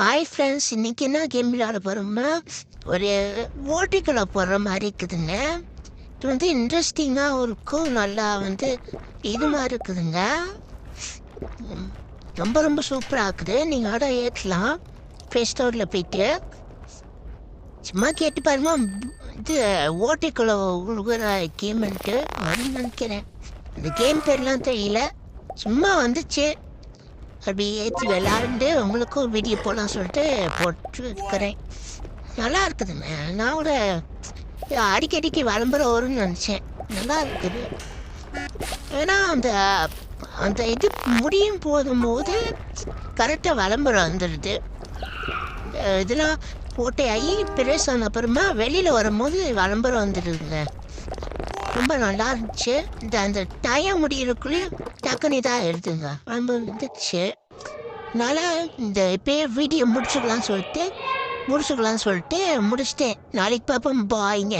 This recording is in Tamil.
ஹாய் ஃப்ரெண்ட்ஸ், இன்னைக்கு என்ன கேம் விளையாட போகிறோம்னா ஒரு ஓட்டிக்குள்ளே போடுற மாதிரி இருக்குதுங்க. இது இன்ட்ரெஸ்டிங்காக இருக்கும். நல்லா இது மாதிரி இருக்குதுங்க. ரொம்ப ரொம்ப சூப்பராக இருக்குது. நீங்கள் ஆட ஏற்றலாம் ப்ளே ஸ்டோரில் போயிட்டு சும்மா கேட்டு பாருமா. இது ஓட்டிக்குள்ளே உழுகுற கேம்ன்ட்டு வரும்னு நினைக்கிறேன். இந்த கேம் பேர்லாம் தெரியல, சும்மா வந்துச்சு. அப்படி ஏற்றி விளாண்டு உங்களுக்கும் வீடியோ போடலாம் சொல்லிட்டு போட்டுருக்கிறேன். நல்லா இருக்குதுங்க. நான் கூட அடிக்கடிக்கு விளம்பரம் வரும்னு நினச்சேன். நல்லா இருக்குது. ஏன்னா அந்த அந்த இது முடியும் போதும்போது கரெக்டாக விளம்பரம் வந்துடுது. இதெல்லாம் போட்டு ஆகி பெருசான அப்புறமா வெளியில் வரும்போது விளம்பரம் வந்துடுதுங்க. ரொம்ப நல்லா இருந்துச்சு. அந்த டைம் முடியறதுக்குள்ளேயும் டக்குன்னு இதாக எடுத்துங்க விளம்பரம் வந்துச்சு. அதனால் இந்த இப்போயே வீடியோ முடிச்சுக்கலான்னு சொல்லிட்டு முடிச்சிட்டேன். நாளைக்கு பார்ப்போம். பாய்ங்க.